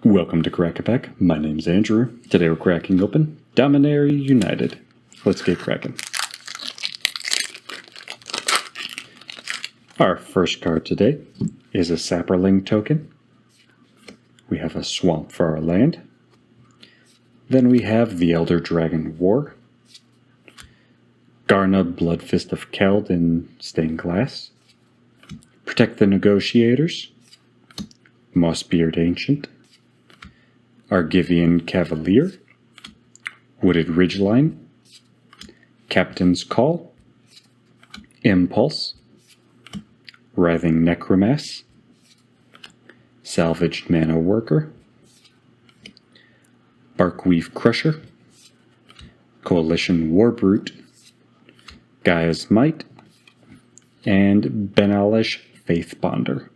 Welcome to Crack-A-Pack. My name's Andrew. Today we're cracking open Dominaria United. Let's get cracking. Our first card today is a Sapperling token. We have a Swamp for our land. Then we have the Elder Dragon War. Garna Bloodfist of Keld in Stained Glass. Protect the Negotiators. Mossbeard Ancient. Argivian Cavalier. Wooded Ridgeline. Captain's Call. Impulse. Writhing Necromass. Salvaged Mana Worker. Barkweave Crusher. Coalition Warbrute. Gaia's Might. And Benalish Faithbonder.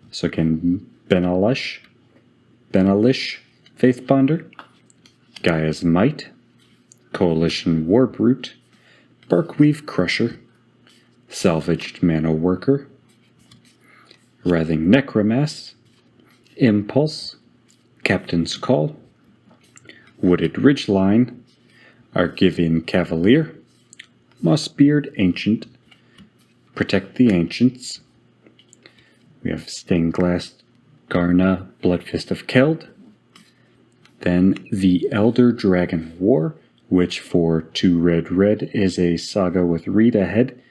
So again, Benalish Faithbonder, Gaia's Might, Coalition Warbrute, Barkweave Crusher, Salvaged Mana Worker, Writhing Necromass, Impulse, Captain's Call, Wooded Ridgeline, Argivian Cavalier, Mossbeard Ancient, Protect the Ancients. We have Stained Glass, Garna, Bloodfist of Keld. Then the Elder Dragon War, which for 2 red is a saga with read ahead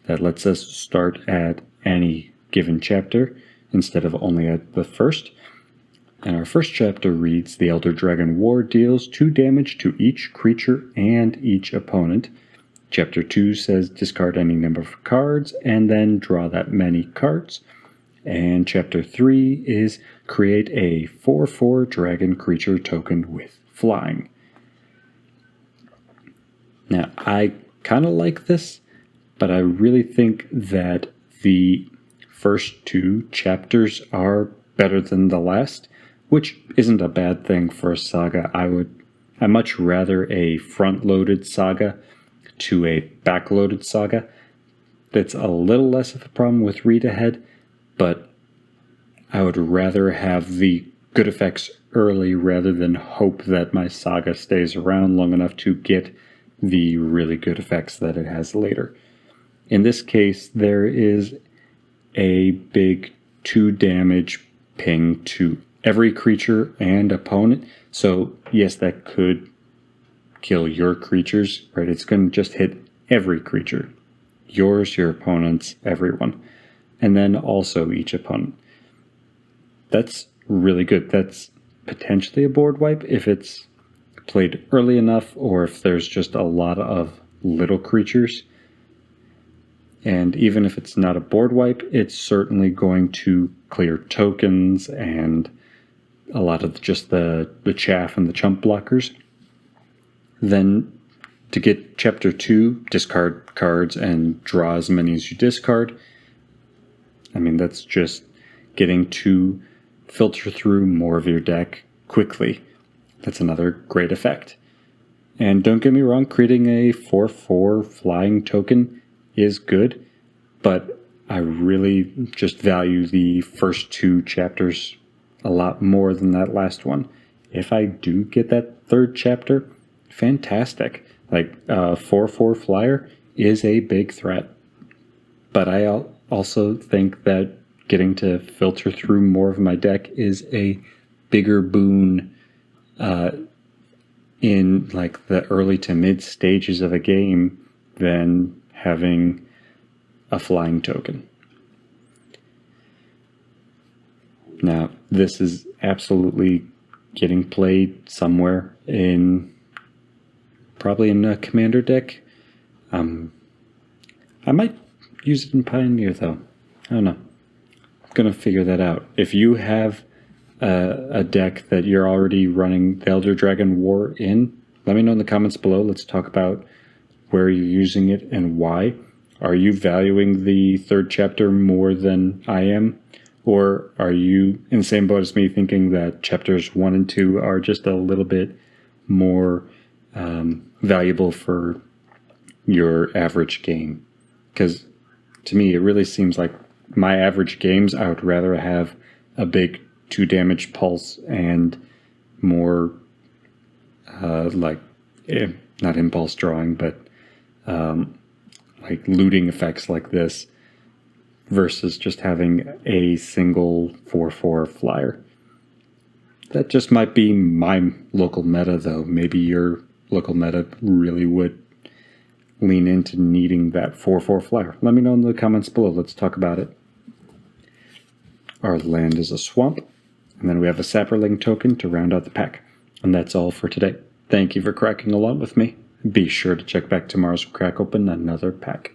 that lets us start at any given chapter instead of only at the first. And our first chapter reads, the Elder Dragon War deals 2 damage to each creature and each opponent. Chapter 2 says discard any number of cards and then draw that many cards. And Chapter 3 is create a 4/4 dragon creature token with flying. Now, I kind of like this, but I really think that the first 2 chapters are better than the last, which isn't a bad thing for a saga. I much rather a front-loaded saga to a back-loaded saga. That's a little less of a problem with read ahead, but I would rather have the good effects early rather than hope that my saga stays around long enough to get the really good effects that it has later. In this case, there is a big 2 damage ping to every creature and opponent. So yes, that could kill your creatures, right? It's going to just hit every creature. Yours, your opponents, everyone. And then also each opponent. That's really good. That's potentially a board wipe if it's played early enough or if there's just a lot of little creatures. And even if it's not a board wipe, it's certainly going to clear tokens and a lot of just the chaff and the chump blockers. Then to get Chapter 2, discard cards and draw as many as you discard. I mean, that's just getting to filter through more of your deck quickly. That's another great effect. And don't get me wrong, creating a 4/4 flying token is good, but I really just value the first 2 chapters a lot more than that last one. If I do get that 3rd chapter, fantastic. Like, 4/4 flyer is a big threat. But I also think that getting to filter through more of my deck is a bigger boon in like the early to mid stages of a game than having a flying token. Now, this is absolutely getting played somewhere probably in a commander deck. I might use it in Pioneer though. I don't know. I'm going to figure that out. If you have a deck that you're already running the Elder Dragon War in, let me know in the comments below. Let's talk about where you're using it and why. Are you valuing the 3rd chapter more than I am? Or are you in the same boat as me thinking that chapters 1 and 2 are just a little bit more valuable for your average game? Because to me, it really seems like my average games, I would rather have a big 2 damage pulse and more not impulse drawing, but like looting effects like this versus just having a single 4/4 flyer. That just might be my local meta, though. Maybe your local meta really would lean into needing that 4/4 flyer. Let me know in the comments below. Let's talk about it. Our land is a swamp, and then we have a Saproling token to round out the pack. And that's all for today. Thank you for cracking along with me. Be sure to check back tomorrow's crack open another pack.